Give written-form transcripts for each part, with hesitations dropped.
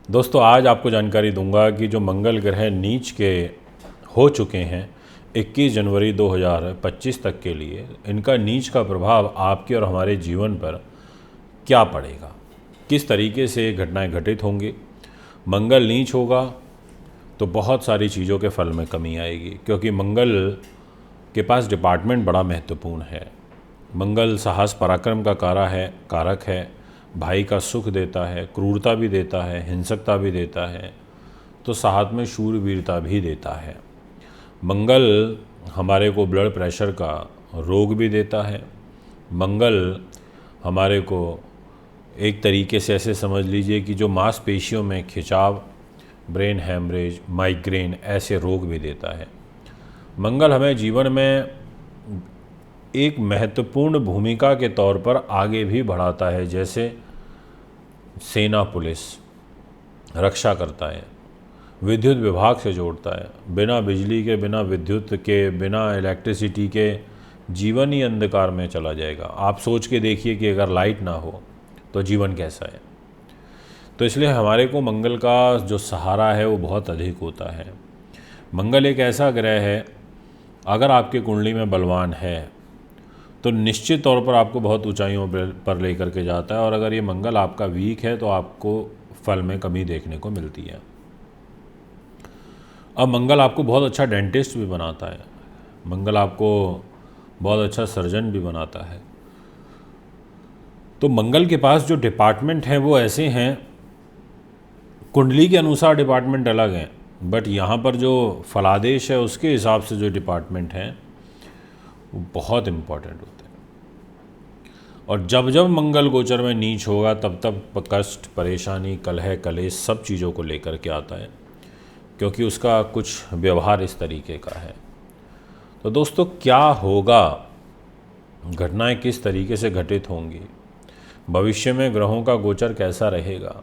दोस्तों आज आपको जानकारी दूंगा कि जो मंगल ग्रह नीच के हो चुके हैं 21 जनवरी 2025 तक के लिए, इनका नीच का प्रभाव आपके और हमारे जीवन पर क्या पड़ेगा, किस तरीके से घटनाएं घटित होंगी। मंगल नीच होगा तो बहुत सारी चीज़ों के फल में कमी आएगी, क्योंकि मंगल के पास डिपार्टमेंट बड़ा महत्वपूर्ण है। मंगल साहस पराक्रम का कारक है, भाई का सुख देता है, क्रूरता भी देता है, हिंसकता भी देता है, तो साथ में शूरवीरता भी देता है। मंगल हमारे को ब्लड प्रेशर का रोग भी देता है। मंगल हमारे को एक तरीके से ऐसे समझ लीजिए कि जो मांसपेशियों में खिंचाव, ब्रेन हैमरेज, माइग्रेन ऐसे रोग भी देता है। मंगल हमें जीवन में एक महत्वपूर्ण भूमिका के तौर पर आगे भी बढ़ाता है, जैसे सेना, पुलिस, रक्षा करता है, विद्युत विभाग से जोड़ता है। बिना बिजली के, बिना विद्युत के, बिना इलेक्ट्रिसिटी के जीवन ही अंधकार में चला जाएगा। आप सोच के देखिए कि अगर लाइट ना हो तो जीवन कैसा है। तो इसलिए हमारे को मंगल का जो सहारा है वो बहुत अधिक होता है। मंगल एक ऐसा ग्रह है, अगर आपके कुंडली में बलवान है तो निश्चित तौर पर आपको बहुत ऊंचाइयों पर लेकर के जाता है, और अगर ये मंगल आपका वीक है तो आपको फल में कमी देखने को मिलती है। अब मंगल आपको बहुत अच्छा डेंटिस्ट भी बनाता है, मंगल आपको बहुत अच्छा सर्जन भी बनाता है। तो मंगल के पास जो डिपार्टमेंट हैं वो ऐसे हैं, कुंडली के अनुसार डिपार्टमेंट अलग हैं, बट यहाँ पर जो फलादेश है उसके हिसाब से जो डिपार्टमेंट हैं वो बहुत इम्पॉर्टेंट होते हैं। और जब जब मंगल गोचर में नीच होगा तब तब कष्ट, परेशानी, कलह, कलेश सब चीज़ों को लेकर के आता है, क्योंकि उसका कुछ व्यवहार इस तरीके का है। तो दोस्तों क्या होगा, घटनाएं किस तरीके से घटित होंगी, भविष्य में ग्रहों का गोचर कैसा रहेगा,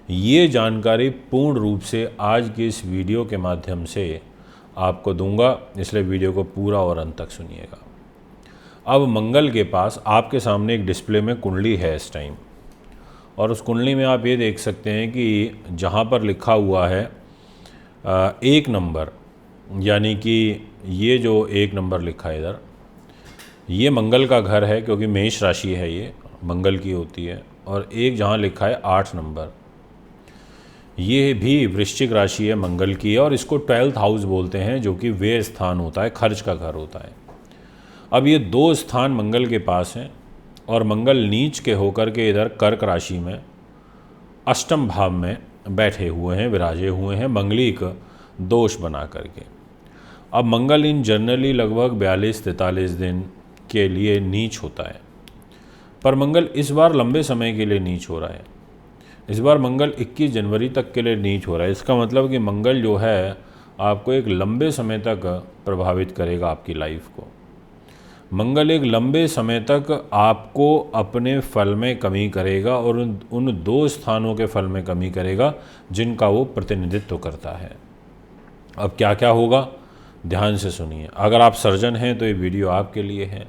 ये जानकारी पूर्ण रूप से आज की इस वीडियो के माध्यम से आपको दूंगा, इसलिए वीडियो को पूरा और अंत तक सुनिएगा। अब मंगल के पास आपके सामने एक डिस्प्ले में कुंडली है इस टाइम, और उस कुंडली में आप ये देख सकते हैं कि जहाँ पर लिखा हुआ है 1 नंबर, यानी कि ये जो 1 नंबर लिखा है इधर, ये मंगल का घर है, क्योंकि मेष राशि है, ये मंगल की होती है। और एक जहाँ लिखा है 8 नंबर, ये भी वृश्चिक राशि है, मंगल की है, और इसको 12th हाउस बोलते हैं, जो कि व्यय स्थान होता है, खर्च का घर होता है। अब ये 2 स्थान मंगल के पास हैं, और मंगल नीच के होकर के इधर कर्क राशि में अष्टम भाव में बैठे हुए हैं, विराजे हुए हैं, मंगलिक दोष बना करके। अब मंगल इन जनरली लगभग 42-43 दिन के लिए नीच होता है, पर मंगल इस बार लंबे समय के लिए नीच हो रहा है। इस बार मंगल 21 जनवरी तक के लिए नीच हो रहा है। इसका मतलब कि मंगल जो है आपको एक लंबे समय तक प्रभावित करेगा, आपकी लाइफ को। मंगल एक लंबे समय तक आपको अपने फल में कमी करेगा, और उन 2 स्थानों के फल में कमी करेगा जिनका वो प्रतिनिधित्व करता है। अब क्या क्या होगा, ध्यान से सुनिए। अगर आप सर्जन हैं तो ये वीडियो आपके लिए है,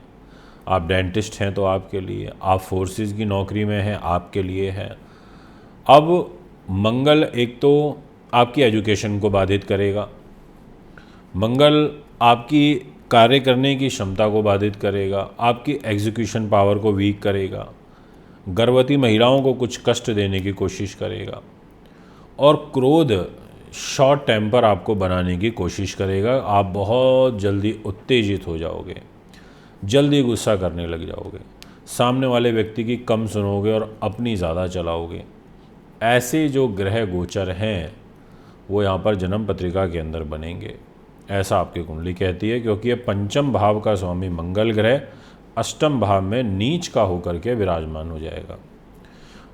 आप डेंटिस्ट हैं तो आपके लिए, आप फोर्सेस की नौकरी में हैं आपके लिए है। अब मंगल एक तो आपकी एजुकेशन को बाधित करेगा, मंगल आपकी कार्य करने की क्षमता को बाधित करेगा, आपकी एग्जीक्यूशन पावर को वीक करेगा, गर्भवती महिलाओं को कुछ कष्ट देने की कोशिश करेगा, और क्रोध, शॉर्ट टेम्पर आपको बनाने की कोशिश करेगा। आप बहुत जल्दी उत्तेजित हो जाओगे, जल्दी गुस्सा करने लग जाओगे, सामने वाले व्यक्ति की कम सुनोगे और अपनी ज़्यादा चलाओगे। ऐसे जो ग्रह गोचर हैं वो यहाँ पर जन्म पत्रिका के अंदर बनेंगे, ऐसा आपकी कुंडली कहती है, क्योंकि ये 5म भाव का स्वामी मंगल ग्रह अष्टम भाव में नीच का होकर के विराजमान हो जाएगा,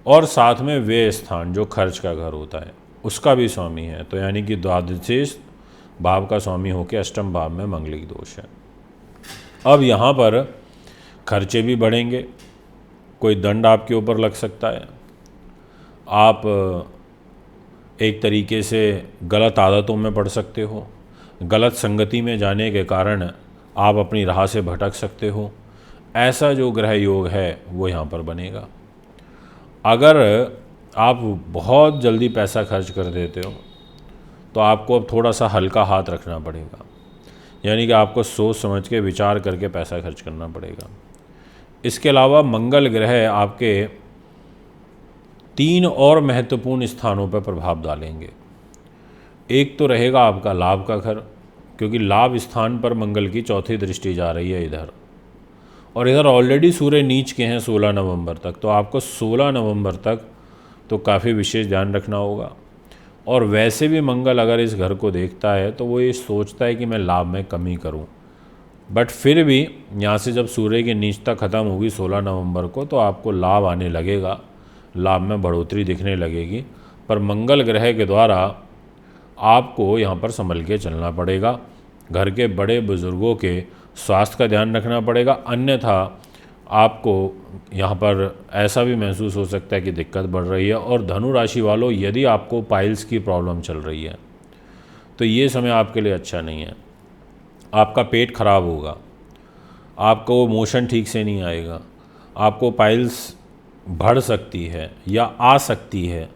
और साथ में व्यय स्थान जो खर्च का घर होता है उसका भी स्वामी है। तो यानी कि द्वादशेष भाव का स्वामी होकर अष्टम भाव में मंगलिक दोष है। अब यहाँ पर खर्चे भी बढ़ेंगे, कोई दंड आपके ऊपर लग सकता है, आप एक तरीके से गलत आदतों में पड़ सकते हो, गलत संगति में जाने के कारण आप अपनी राह से भटक सकते हो। ऐसा जो ग्रह योग है वो यहाँ पर बनेगा। अगर आप बहुत जल्दी पैसा खर्च कर देते हो, तो आपको अब थोड़ा सा हल्का हाथ रखना पड़ेगा, यानी कि आपको सोच समझ के विचार करके पैसा खर्च करना पड़ेगा। इसके अलावा मंगल ग्रह आपके 3 और महत्वपूर्ण स्थानों पर प्रभाव डालेंगे। एक तो रहेगा आपका लाभ का घर, क्योंकि लाभ स्थान पर मंगल की चौथी दृष्टि जा रही है इधर, और इधर ऑलरेडी सूर्य नीच के हैं 16 नवंबर तक, तो आपको 16 नवंबर तक तो काफ़ी विशेष ध्यान रखना होगा। और वैसे भी मंगल अगर इस घर को देखता है तो वो ये सोचता है कि मैं लाभ में कमी करूं, बट फिर भी यहाँ से जब सूर्य की नीचता ख़त्म होगी 16 नवंबर को, तो आपको लाभ आने लगेगा, लाभ में बढ़ोतरी दिखने लगेगी। पर मंगल ग्रह के द्वारा आपको यहाँ पर संभल के चलना पड़ेगा, घर के बड़े बुज़ुर्गों के स्वास्थ्य का ध्यान रखना पड़ेगा, अन्यथा आपको यहाँ पर ऐसा भी महसूस हो सकता है कि दिक्कत बढ़ रही है। और धनु राशि वालों, यदि आपको पाइल्स की प्रॉब्लम चल रही है तो ये समय आपके लिए अच्छा नहीं है। आपका पेट खराब होगा, आपको मोशन ठीक से नहीं आएगा, आपको पाइल्स बढ़ सकती है या आ सकती है,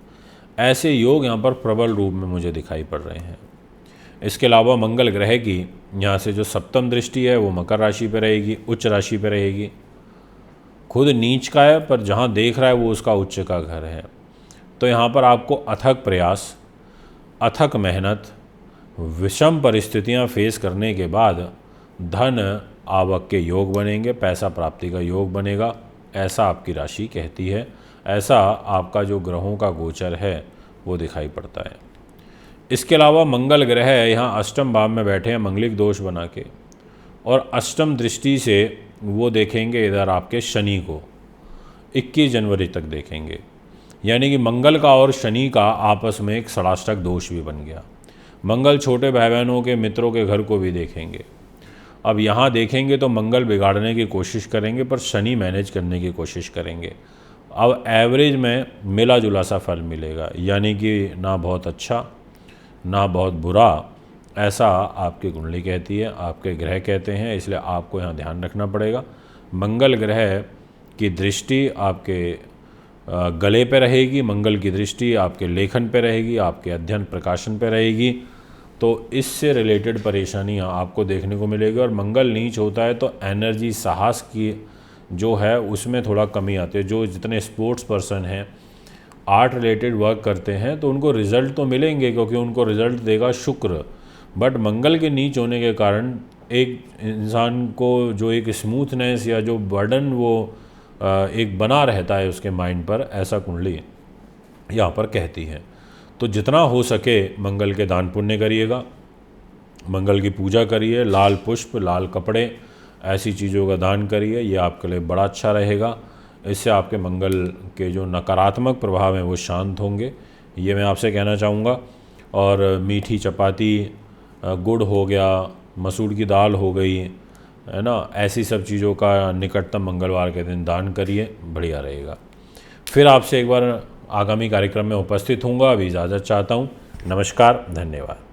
ऐसे योग यहाँ पर प्रबल रूप में मुझे दिखाई पड़ रहे हैं। इसके अलावा मंगल ग्रह की यहाँ से जो सप्तम दृष्टि है वो मकर राशि पर रहेगी, उच्च राशि पर रहेगी। खुद नीच का है, पर जहाँ देख रहा है वो उसका उच्च का घर है। तो यहाँ पर आपको अथक प्रयास, अथक मेहनत, विषम परिस्थितियाँ फेस करने के बाद धन आवक के योग बनेंगे, पैसा प्राप्ति का योग बनेगा, ऐसा आपकी राशि कहती है, ऐसा आपका जो ग्रहों का गोचर है वो दिखाई पड़ता है। इसके अलावा मंगल ग्रह यहाँ अष्टम भाव में बैठे हैं मंगलिक दोष बना के, और अष्टम दृष्टि से वो देखेंगे इधर आपके शनि को, 21 जनवरी तक देखेंगे, यानी कि मंगल का और शनि का आपस में एक षडाष्टक दोष भी बन गया। मंगल छोटे भाई बहनों के मित्रों के घर को भी देखेंगे। अब यहाँ देखेंगे तो मंगल बिगाड़ने की कोशिश करेंगे, पर शनि मैनेज करने की कोशिश करेंगे। अब एवरेज में मिला जुला सा फल मिलेगा, यानी कि ना बहुत अच्छा ना बहुत बुरा, ऐसा आपकी कुंडली कहती है, आपके ग्रह कहते हैं, इसलिए आपको यहाँ ध्यान रखना पड़ेगा। मंगल ग्रह की दृष्टि आपके गले पे रहेगी, मंगल की दृष्टि आपके लेखन पे रहेगी, आपके अध्ययन प्रकाशन पे रहेगी, तो इससे रिलेटेड परेशानियाँ आपको देखने को मिलेगी। और मंगल नीच होता है तो एनर्जी, साहस की जो है उसमें थोड़ा कमी आती है। जो जितने स्पोर्ट्स पर्सन हैं, आर्ट रिलेटेड वर्क करते हैं, तो उनको रिज़ल्ट तो मिलेंगे क्योंकि उनको रिज़ल्ट देगा शुक्र, बट मंगल के नीच होने के कारण एक इंसान को जो एक स्मूथनेस या जो बर्डन वो एक बना रहता है उसके माइंड पर, ऐसा कुंडली यहाँ पर कहती है। तो जितना हो सके मंगल के दान पुण्य करिएगा, मंगल की पूजा करिए, लाल पुष्प, लाल कपड़े, ऐसी चीज़ों का दान करिए, ये आपके लिए बड़ा अच्छा रहेगा। इससे आपके मंगल के जो नकारात्मक प्रभाव हैं वो शांत होंगे, ये मैं आपसे कहना चाहूँगा। और मीठी चपाती, गुड़ हो गया, मसूर की दाल हो गई, है ना, ऐसी सब चीज़ों का निकटतम मंगलवार के दिन दान करिए, बढ़िया रहेगा। फिर आपसे एक बार आगामी कार्यक्रम में उपस्थित होऊंगा, अभी इजाज़त चाहता हूँ। नमस्कार, धन्यवाद।